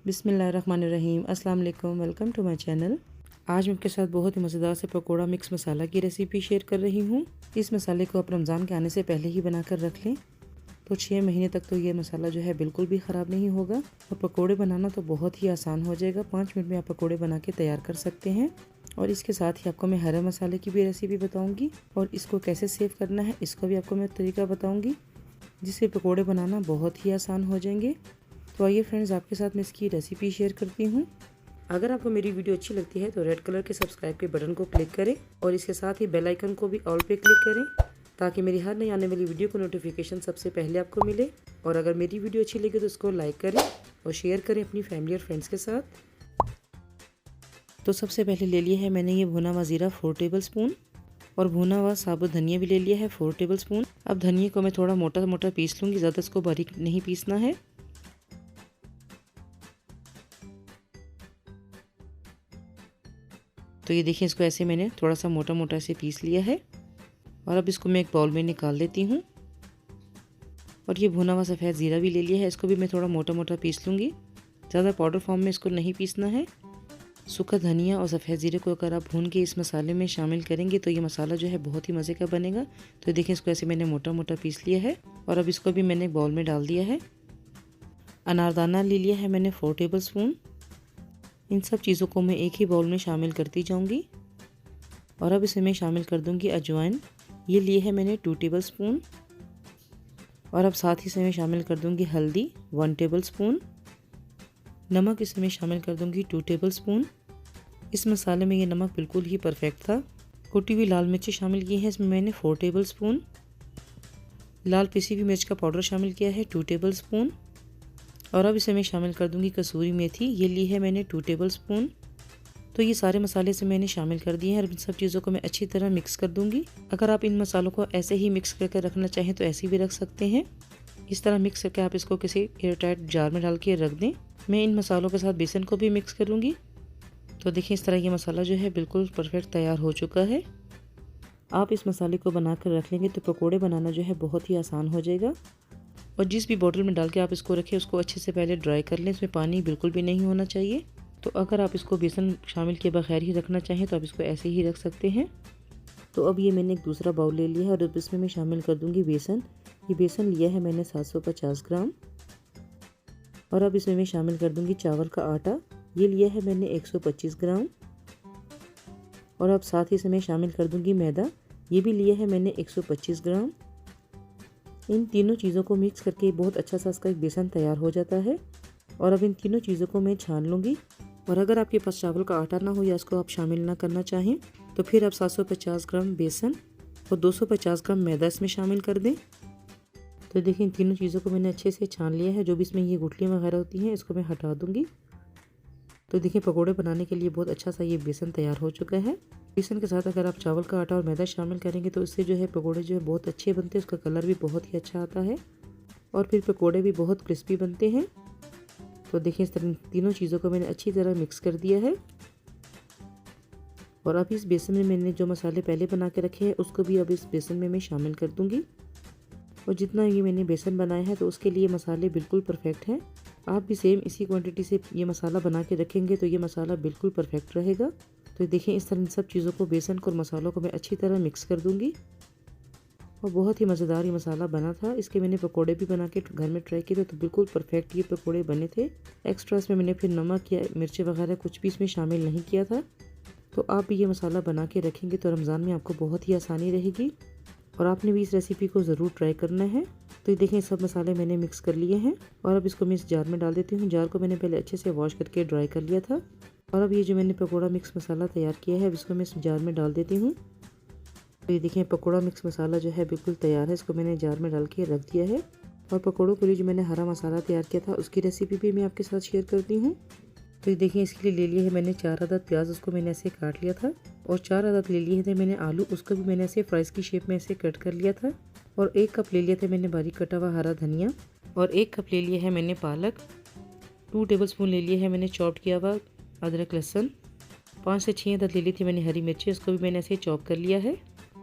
बिस्मिल्लाहिर्रहमानिर्रहीम। अस्सलाम वालेकुम, वेलकम टू माय चैनल। आज मैं आपके साथ बहुत ही मज़ेदार से पकोड़ा मिक्स मसाला की रेसिपी शेयर कर रही हूँ। इस मसाले को आप रमज़ान के आने से पहले ही बनाकर रख लें तो 6 महीने तक तो ये मसाला जो है बिल्कुल भी ख़राब नहीं होगा। और पकोड़े बनाना तो बहुत ही आसान हो जाएगा। 5 मिनट में आप पकोड़े बना के तैयार कर सकते हैं। और इसके साथ ही आपको मैं हरे मसाले की भी रेसिपी बताऊँगी और इसको कैसे सेव करना है इसको भी आपको मैं तरीका बताऊँगी, जिससे पकोड़े बनाना बहुत ही आसान हो जाएंगे। तो आइए फ्रेंड्स, आपके साथ मैं इसकी रेसिपी शेयर करती हूँ। अगर आपको मेरी वीडियो अच्छी लगती है तो रेड कलर के सब्सक्राइब के बटन को क्लिक करें और इसके साथ ही बेल आइकन को भी ऑल पे क्लिक करें, ताकि मेरी हर नई आने वाली वीडियो को नोटिफिकेशन सबसे पहले आपको मिले। और अगर मेरी वीडियो अच्छी लगे तो इसको लाइक करें और शेयर करें अपनी फैमिली और फ्रेंड्स के साथ। तो सबसे पहले ले लिया है मैंने ये भुना हुआ ज़ीरा 4 टेबल स्पून और भुना हुआ साबुत धनिया भी ले लिया है 4 टेबल स्पून। अब धनिया को मैं थोड़ा मोटा मोटा पीस लूँगी, ज़्यादा इसको बारीक नहीं पीसना है। तो ये देखिए, इसको ऐसे मैंने थोड़ा सा मोटा मोटा से पीस लिया है और अब इसको मैं एक बाउल में निकाल लेती हूँ। और ये भुना हुआ सफ़ेद ज़ीरा भी ले लिया है, इसको भी मैं थोड़ा मोटा मोटा पीस लूँगी, ज़्यादा पाउडर फॉर्म में इसको नहीं पीसना है। सूखा धनिया और सफ़ेद ज़ीरे को अगर आप भून के इस मसाले में शामिल करेंगे तो ये मसाला जो है बहुत ही मज़े का बनेगा। तो देखिए, इसको ऐसे मैंने मोटा मोटा पीस लिया है और अब इसको भी मैंने एक बाउल में डाल दिया है। अनारदाना ले लिया है मैंने 4 टेबल स्पून। इन सब चीज़ों को मैं एक ही बाउल में शामिल करती जाऊंगी। और अब इसे मैं शामिल कर दूंगी अजवाइन, ये लिए है मैंने 2 टेबल स्पून। और अब साथ ही इसे मैं शामिल कर दूंगी हल्दी 1 टेबल स्पून। नमक इसे मैं शामिल कर दूंगी 2 टेबल स्पून। इस मसाले में ये नमक बिल्कुल ही परफेक्ट था। कुटी हुई लाल मिर्ची शामिल की है इसमें मैंने 4 टेबल स्पून। लाल पिसी हुई मिर्च का पाउडर शामिल किया है 2 टेबल स्पून। और अब इसे मैं शामिल कर दूंगी कसूरी मेथी, ये ली है मैंने 2 टेबल स्पून। तो ये सारे मसाले से मैंने शामिल कर दिए हैं और इन सब चीज़ों को मैं अच्छी तरह मिक्स कर दूंगी। अगर आप इन मसालों को ऐसे ही मिक्स करके रखना चाहें तो ऐसे भी रख सकते हैं। इस तरह मिक्स करके आप इसको किसी एयरटाइट जार में डाल के रख दें। मैं इन मसालों के साथ बेसन को भी मिक्स करूँगी। तो देखिए, इस तरह ये मसाला जो है बिल्कुल परफेक्ट तैयार हो चुका है। आप इस मसाले को बना कर रख लेंगे तो पकौड़े बनाना जो है बहुत ही आसान हो जाएगा। और जिस भी बॉटल में डाल के आप इसको रखें उसको अच्छे से पहले ड्राई कर लें, इसमें पानी बिल्कुल भी नहीं होना चाहिए। तो अगर आप इसको बेसन शामिल किए बगैर ही रखना चाहें तो आप इसको ऐसे ही रख सकते हैं। तो अब ये मैंने एक दूसरा बाउल ले लिया है और अब इसमें मैं शामिल कर दूंगी बेसन। ये बेसन लिया है मैंने 750 ग्राम। और अब इसमें मैं शामिल कर दूंगी चावल का आटा, ये लिया है मैंने 125 ग्राम। और अब साथ ही इसमें शामिल कर दूंगी मैदा, ये भी लिया है मैंने 125 ग्राम। इन तीनों चीज़ों को मिक्स करके बहुत अच्छा सा इसका एक बेसन तैयार हो जाता है। और अब इन तीनों चीज़ों को मैं छान लूँगी। और अगर आपके पास चावल का आटा ना हो या इसको आप शामिल ना करना चाहें तो फिर आप 750 ग्राम बेसन और 250 ग्राम मैदा इसमें शामिल कर दें। तो देखिए, इन तीनों चीज़ों को मैंने अच्छे से छान लिया है। जो भी इसमें ये गुठलियाँ वगैरह होती हैं इसको मैं हटा दूँगी। तो देखिए, पकोड़े बनाने के लिए बहुत अच्छा सा ये बेसन तैयार हो चुका है। बेसन के साथ अगर आप चावल का आटा और मैदा शामिल करेंगे तो इससे जो है पकोड़े जो है बहुत अच्छे बनते हैं, उसका कलर भी बहुत ही अच्छा आता है और फिर पकोड़े भी बहुत क्रिस्पी बनते हैं। तो देखिए, इस तरह तीनों चीज़ों को मैंने अच्छी तरह मिक्स कर दिया है। और अब इस बेसन में मैंने जो मसाले पहले बना के रखे हैं उसको भी अब इस बेसन में मैं शामिल कर दूँगी। और जितना ये मैंने बेसन बनाया है तो उसके लिए मसाले बिल्कुल परफेक्ट हैं। आप भी सेम इसी क्वांटिटी से ये मसाला बना के रखेंगे तो ये मसाला बिल्कुल परफेक्ट रहेगा। तो देखिए, इस तरह इन सब चीज़ों को बेसन को और मसालों को मैं अच्छी तरह मिक्स कर दूंगी। और बहुत ही मज़ेदार ये मसाला बना था। इसके मैंने पकोड़े भी बना के घर में ट्राई किए थे तो बिल्कुल परफेक्ट ये पकोड़े बने थे। एक्स्ट्रा इसमें मैंने फिर नमक या मिर्ची वगैरह कुछ भी इसमें शामिल नहीं किया था। तो आप भी ये मसाला बना के रखेंगे तो रमज़ान में आपको बहुत ही आसानी रहेगी और आपने भी इस रेसिपी को ज़रूर ट्राई करना है। तो ये देखें, सब मसाले मैंने मिक्स कर लिए हैं और अब इसको मैं इस जार में डाल देती हूँ। जार को मैंने पहले अच्छे से वॉश करके ड्राई कर लिया था। और अब ये जो मैंने पकोड़ा मिक्स मसाला तैयार किया है अब इसको मैं इस जार में डाल देती हूँ। तो ये देखें, पकोड़ा मिक्स मसाला जो है बिल्कुल तैयार है, इसको मैंने जार में डाल के रख दिया है। और पकोड़ों के लिए जो मैंने हरा मसाला तैयार किया था उसकी रेसिपी भी मैं आपके साथ शेयर करती हूँ। तो ये देखिए, इसके लिए ले लिया है मैंने 4 अदद प्याज, उसको मैंने ऐसे काट लिया था। और 4 अदद ले लिए थे मैंने आलू, उसको भी मैंने ऐसे फ्राइज़ की शेप में ऐसे कट कर लिया था। और 1 कप ले लिया था मैंने बारीक कटा हुआ हरा धनिया। और 1 कप ले लिया है मैंने पालक। 2 टेबल स्पून ले लिया है मैंने चॉप किया हुआ अदरक लहसुन। 5 से 6 अदद ले ली थी मैंने हरी मिर्ची, उसको भी मैंने ऐसे चॉप कर लिया है।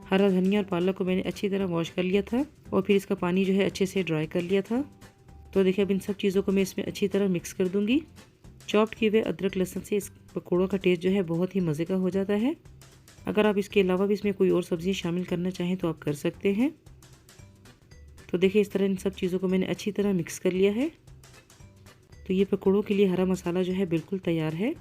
हरा धनिया और पालक को मैंने अच्छी तरह वॉश कर लिया था और फिर इसका पानी जो है अच्छे से ड्राई कर लिया था। तो देखिए, अब इन सब चीज़ों को मैं इसमें अच्छी तरह मिक्स कर दूँगी। चॉप्ड किए हुए अदरक लहसुन से इस पकौड़ों का टेस्ट जो है बहुत ही मज़े का हो जाता है। अगर आप इसके अलावा भी इसमें कोई और सब्ज़ी शामिल करना चाहें तो आप कर सकते हैं। तो देखिए इस तरह इन सब चीज़ों को मैंने अच्छी तरह मिक्स कर लिया है। तो ये पकौड़ों के लिए हरा मसाला जो है बिल्कुल तैयार है।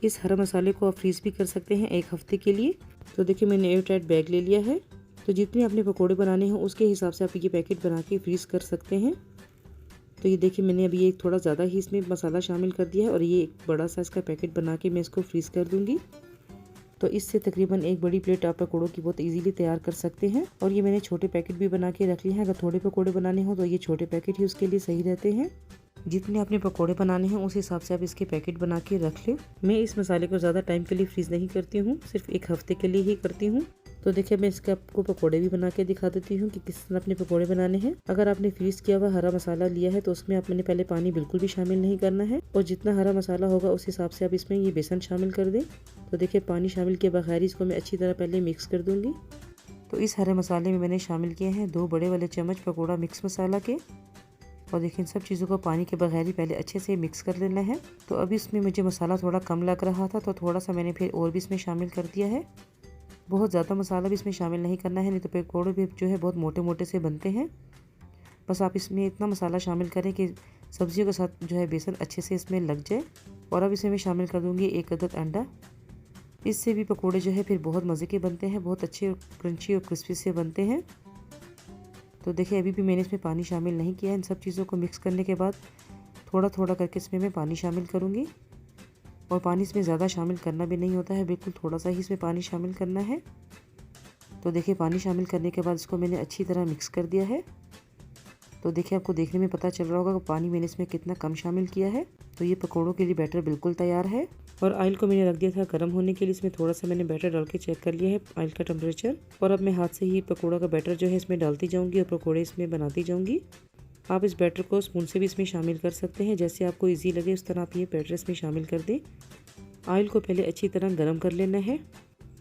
इस हरा मसाले को आप फ्रीज़ भी कर सकते हैं 1 हफ्ते के लिए। तो देखिए मैंने एयर टाइट बैग ले लिया है। तो जितने आपने पकौड़े बनाने हों उसके हिसाब से आप ये पैकेट बना के फ्रीज़ कर सकते हैं। तो ये देखिए मैंने अभी एक थोड़ा ज़्यादा ही इसमें मसाला शामिल कर दिया है और ये एक बड़ा साइज़ का पैकेट बना के मैं इसको फ्रीज़ कर दूँगी। तो इससे तकरीबन एक बड़ी प्लेट आप पकौड़ों की बहुत इजीली तैयार कर सकते हैं। और ये मैंने छोटे पैकेट भी बना के रख लिए हैं। अगर थोड़े पकौड़े बनाने हो तो ये छोटे पैकेट ही उसके लिए सही रहते हैं। जितने आपने पकौड़े बनाने हैं उस हिसाब से आप इसके पैकेट बना के रख लें। मैं इस मसाले को ज़्यादा टाइम के लिए फ्रीज़ नहीं करती हूँ, सिर्फ 1 हफ्ते के लिए ही करती हूँ। तो देखिए मैं इसके आपको पकौड़े भी बना के दिखा देती हूँ कि किस तरह अपने पकौड़े बनाने हैं। अगर आपने फ्रीज़ किया हुआ हरा मसाला लिया है तो उसमें आपने पहले पानी बिल्कुल भी शामिल नहीं करना है और जितना हरा मसाला होगा उस हिसाब से आप इसमें ये बेसन शामिल कर दें। तो देखिए पानी शामिल किए बगैर इसको मैं अच्छी तरह पहले मिक्स कर दूँगी। तो इस हरे मसाले में मैंने शामिल किए हैं 2 बड़े वाले चम्मच पकौड़ा मिक्स मसाला के। और देखिए इन सब चीज़ों को पानी के बगैर ही पहले अच्छे से मिक्स कर लेना है। तो अभी इसमें मुझे मसाला थोड़ा कम लग रहा था तो थोड़ा सा मैंने फिर और भी इसमें शामिल कर दिया है। बहुत ज़्यादा मसाला भी इसमें शामिल नहीं करना है, नहीं तो पकौड़े भी जो है बहुत मोटे मोटे से बनते हैं। बस आप इसमें इतना मसाला शामिल करें कि सब्जियों के साथ जो है बेसन अच्छे से इसमें लग जाए। और अब इसमें मैं शामिल कर दूँगी 1 अदद अंडा। इससे भी पकौड़े जो है फिर बहुत मज़े के बनते हैं, बहुत अच्छे और क्रंची और क्रिस्पी से बनते हैं। तो देखिए अभी भी मैंने इसमें पानी शामिल नहीं किया है। इन सब चीज़ों को मिक्स करने के बाद थोड़ा थोड़ा करके इसमें मैं पानी शामिल करूँगी। और पानी इसमें ज़्यादा शामिल करना भी नहीं होता है, बिल्कुल थोड़ा सा ही इसमें पानी शामिल करना है। तो देखिए पानी शामिल करने के बाद इसको मैंने अच्छी तरह मिक्स कर दिया है। तो देखिए आपको देखने में पता चल रहा होगा कि पानी मैंने इसमें कितना कम शामिल किया है। तो ये पकौड़ों के लिए बैटर बिल्कुल तैयार है। और ऑयल को मैंने रख दिया था गर्म होने के लिए। इसमें थोड़ा सा मैंने बैटर डाल के चेक कर लिया है ऑयल का टेम्परेचर। और अब मैं हाथ से ही पकौड़ा का बैटर जो है इसमें डालती जाऊँगी और पकौड़े इसमें बनाती जाऊँगी। आप इस बैटर को स्पून से भी इसमें शामिल कर सकते हैं, जैसे आपको ईजी लगे उस तरह आप ये बैटर इसमें शामिल कर दें। ऑयल को पहले अच्छी तरह गर्म कर लेना है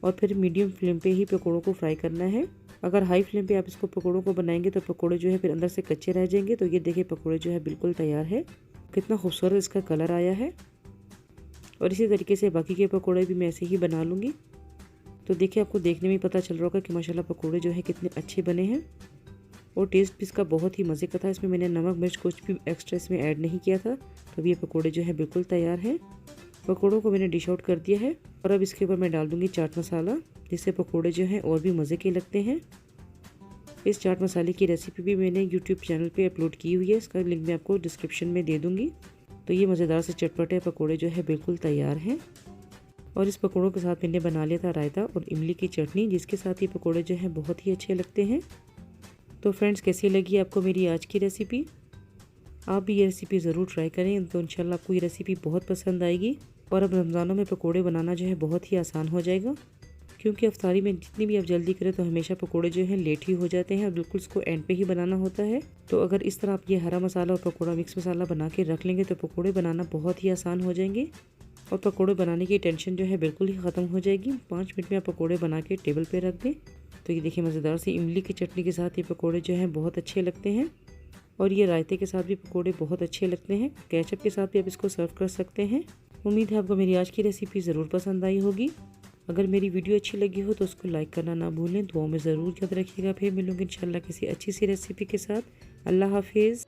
और फिर मीडियम फ्लेम पे ही पकौड़ों को फ्राई करना है। अगर हाई फ्लेम पे आप इसको पकौड़ों को बनाएंगे तो पकौड़े जो है फिर अंदर से कच्चे रह जाएंगे। तो ये देखिए पकौड़े जो है बिल्कुल तैयार है। कितना खूबसूरत इसका कलर आया है। और इसी तरीके से बाकी के पकौड़े भी मैं ऐसे ही बना लूँगी। तो देखिए आपको देखने में पता चल रहा होगा कि माशाल्लाह पकौड़े जो है कितने अच्छे बने हैं। और टेस्ट भी इसका बहुत ही मज़े का था। इसमें मैंने नमक मिर्च कुछ भी एक्स्ट्रा इसमें ऐड नहीं किया था। तो ये पकौड़े जो है बिल्कुल तैयार हैं। पकौड़ों को मैंने डिश आउट कर दिया है और अब इसके ऊपर मैं डाल दूँगी चाट मसाला, जिससे पकौड़े जो हैं और भी मज़े के लगते हैं। इस चाट मसाले की रेसिपी भी मैंने यूट्यूब चैनल पे अपलोड की हुई है, इसका लिंक मैं आपको डिस्क्रिप्शन में दे दूँगी। तो ये मज़ेदार से चटपटे पकौड़े जो है बिल्कुल तैयार हैं। और इस पकौड़ों के साथ मैंने बना लिया था रायता और इमली की चटनी, जिसके साथ ये पकौड़े जो हैं बहुत ही अच्छे लगते हैं। तो फ्रेंड्स कैसी लगी आपको मेरी आज की रेसिपी? आप भी ये रेसिपी ज़रूर ट्राई करें, तो इंशाल्लाह आपको ये रेसिपी बहुत पसंद आएगी। और अब रमज़ानों में पकौड़े बनाना जो है बहुत ही आसान हो जाएगा, क्योंकि अफ्तारी में जितनी भी आप जल्दी करें तो हमेशा पकौड़े जो हैं लेट ही हो जाते हैं और बिल्कुल इसको एंड पे ही बनाना होता है। तो अगर इस तरह आप ये हरा मसाला और पकौड़ा मिक्स मसाला बना के रख लेंगे तो पकौड़े बनाना बहुत ही आसान हो जाएंगे और पकौड़े बनाने की टेंशन जो है बिल्कुल ही ख़त्म हो जाएगी। 5 मिनट में आप पकौड़े बना के टेबल पर रख दें। तो ये देखिए मज़ेदार सी इमली की चटनी के साथ ये पकौड़े जो हैं बहुत अच्छे लगते हैं। और ये रायते के साथ भी पकौड़े बहुत अच्छे लगते हैं। केचप के साथ भी आप इसको सर्व कर सकते हैं। उम्मीद है आपको मेरी आज की रेसिपी ज़रूर पसंद आई होगी। अगर मेरी वीडियो अच्छी लगी हो तो उसको लाइक करना ना भूलें। दुआओं में ज़रूर याद रखिएगा। फिर मिलूंगी इंशाल्लाह किसी अच्छी सी रेसिपी के साथ। अल्लाह हाफिज़।